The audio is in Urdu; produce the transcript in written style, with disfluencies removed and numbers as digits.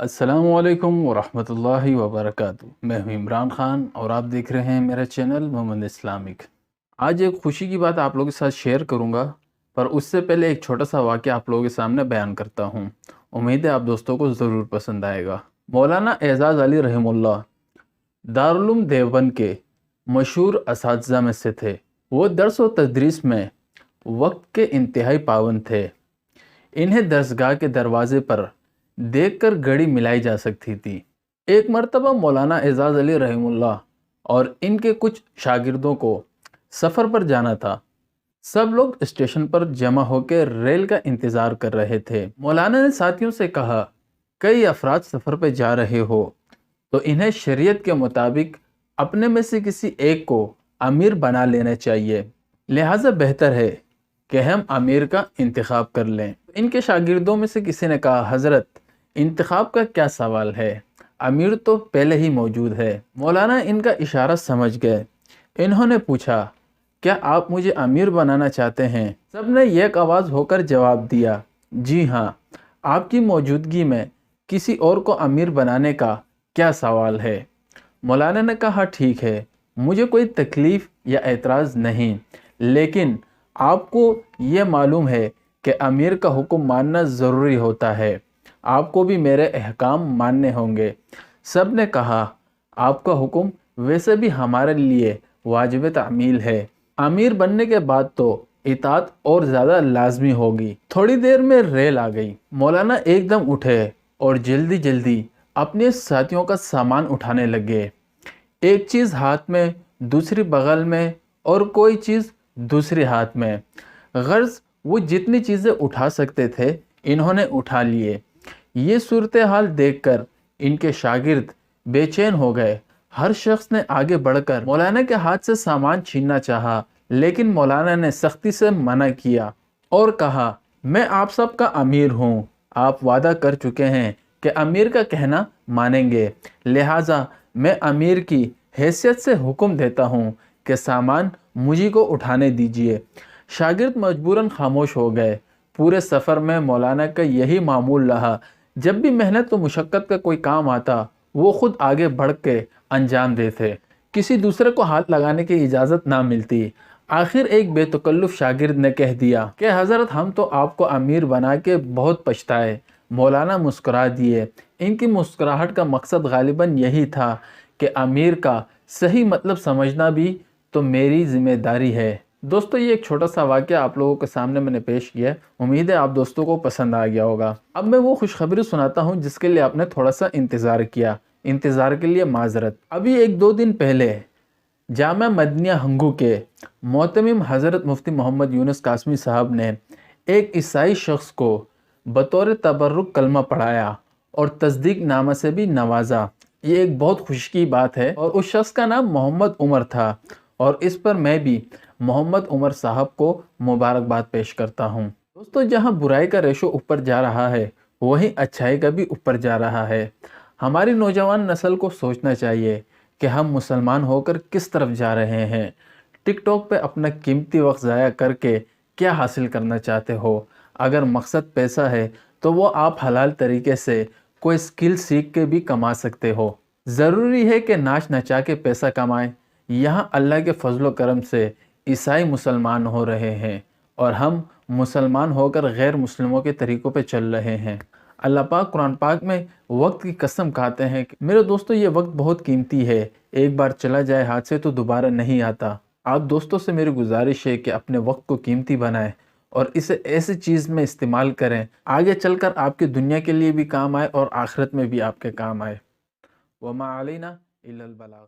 السلام علیکم ورحمۃ اللہ وبرکاتہ۔ میں ہوں عمران خان اور آپ دیکھ رہے ہیں میرا چینل محمد اسلامک۔ آج ایک خوشی کی بات آپ لوگوں کے ساتھ شیئر کروں گا، پر اس سے پہلے ایک چھوٹا سا واقعہ آپ لوگوں کے سامنے بیان کرتا ہوں۔ امید ہے آپ دوستوں کو ضرور پسند آئے گا۔ مولانا اعزاز علی رحمہ اللہ دارالعلوم دیوبند کے مشہور اساتذہ میں سے تھے۔ وہ درس و تدریس میں وقت کے انتہائی پابند تھے۔ انہیں درسگاہ کے دروازے پر دیکھ کر گھڑی ملائی جا سکتی تھی۔ ایک مرتبہ مولانا اعزاز علی رحمہ اللہ اور ان کے کچھ شاگردوں کو سفر پر جانا تھا۔ سب لوگ اسٹیشن پر جمع ہو کے ریل کا انتظار کر رہے تھے۔ مولانا نے ساتھیوں سے کہا، کئی افراد سفر پہ جا رہے ہو تو انہیں شریعت کے مطابق اپنے میں سے کسی ایک کو امیر بنا لینا چاہیے، لہٰذا بہتر ہے کہ ہم امیر کا انتخاب کر لیں۔ ان کے شاگردوں میں سے کسی نے کہا، حضرت انتخاب کا کیا سوال ہے، امیر تو پہلے ہی موجود ہے۔ مولانا ان کا اشارہ سمجھ گئے۔ انہوں نے پوچھا، کیا آپ مجھے امیر بنانا چاہتے ہیں؟ سب نے یک آواز ہو کر جواب دیا، جی ہاں، آپ کی موجودگی میں کسی اور کو امیر بنانے کا کیا سوال ہے؟ مولانا نے کہا، ٹھیک ہے، مجھے کوئی تکلیف یا اعتراض نہیں، لیکن آپ کو یہ معلوم ہے کہ امیر کا حکم ماننا ضروری ہوتا ہے، آپ کو بھی میرے احکام ماننے ہوں گے۔ سب نے کہا، آپ کا حکم ویسے بھی ہمارے لیے واجب تعمیل ہے، امیر بننے کے بعد تو اطاعت اور زیادہ لازمی ہوگی۔ تھوڑی دیر میں ریل آ گئی۔ مولانا ایک دم اٹھے اور جلدی جلدی اپنے ساتھیوں کا سامان اٹھانے لگے، ایک چیز ہاتھ میں، دوسری بغل میں اور کوئی چیز دوسرے ہاتھ میں۔ غرض وہ جتنی چیزیں اٹھا سکتے تھے انہوں نے اٹھا لیے۔ یہ صورتحال دیکھ کر ان کے شاگرد بے چین ہو گئے۔ ہر شخص نے آگے بڑھ کر مولانا کے ہاتھ سے سامان چھیننا چاہا، لیکن مولانا نے سختی سے منع کیا اور کہا، میں آپ سب کا امیر ہوں، آپ وعدہ کر چکے ہیں کہ امیر کا کہنا مانیں گے، لہٰذا میں امیر کی حیثیت سے حکم دیتا ہوں کہ سامان مجھے کو اٹھانے دیجیے۔ شاگرد مجبوراً خاموش ہو گئے۔ پورے سفر میں مولانا کا یہی معمول رہا، جب بھی محنت و مشقت کا کوئی کام آتا وہ خود آگے بڑھ کے انجام دیتے، کسی دوسرے کو ہاتھ لگانے کی اجازت نہ ملتی۔ آخر ایک بے تکلف شاگرد نے کہہ دیا کہ حضرت ہم تو آپ کو امیر بنا کے بہت پچھتائے۔ مولانا مسکرا دیے۔ ان کی مسکراہٹ کا مقصد غالباً یہی تھا کہ امیر کا صحیح مطلب سمجھنا بھی تو میری ذمہ داری ہے۔ دوستو، یہ ایک چھوٹا سا واقعہ آپ لوگوں کے سامنے میں نے پیش کیا ہے، امید ہے آپ دوستوں کو پسند آ گیا ہوگا۔ اب میں وہ خوشخبری سناتا ہوں جس کے لیے آپ نے تھوڑا سا انتظار کیا، انتظار کے لیے معذرت۔ ابھی ایک دو دن پہلے جامعہ مدنیہ ہنگو کے معتمم حضرت مفتی محمد یونس قاسمی صاحب نے ایک عیسائی شخص کو بطور تبرک کلمہ پڑھایا اور تصدیق نامہ سے بھی نوازا۔ یہ ایک بہت خوشی کی بات ہے، اور اس شخص کا نام محمد عمر تھا، اور اس پر میں بھی محمد عمر صاحب کو مبارکباد پیش کرتا ہوں۔ دوستو، جہاں برائی کا ریشو اوپر جا رہا ہے وہیں اچھائی کا بھی اوپر جا رہا ہے۔ ہماری نوجوان نسل کو سوچنا چاہیے کہ ہم مسلمان ہو کر کس طرف جا رہے ہیں۔ ٹک ٹاک پہ اپنا قیمتی وقت ضائع کر کے کیا حاصل کرنا چاہتے ہو؟ اگر مقصد پیسہ ہے تو وہ آپ حلال طریقے سے کوئی سکل سیکھ کے بھی کما سکتے ہو۔ ضروری ہے کہ ناچ نچا کے پیسہ کمائیں؟ یہاں اللہ کے فضل و کرم سے عیسائی مسلمان ہو رہے ہیں اور ہم مسلمان ہو کر غیر مسلموں کے طریقوں پہ چل رہے ہیں۔ اللہ پاک قرآن پاک میں وقت کی قسم کھاتے ہیں کہ میرے دوستو، یہ وقت بہت قیمتی ہے، ایک بار چلا جائے ہاتھ سے تو دوبارہ نہیں آتا۔ آپ دوستوں سے میری گزارش ہے کہ اپنے وقت کو قیمتی بنائیں اور اسے ایسی چیز میں استعمال کریں آگے چل کر آپ کی دنیا کے لیے بھی کام آئے اور آخرت میں بھی آپ کے کام آئے۔ وما علینا الا البلاغ۔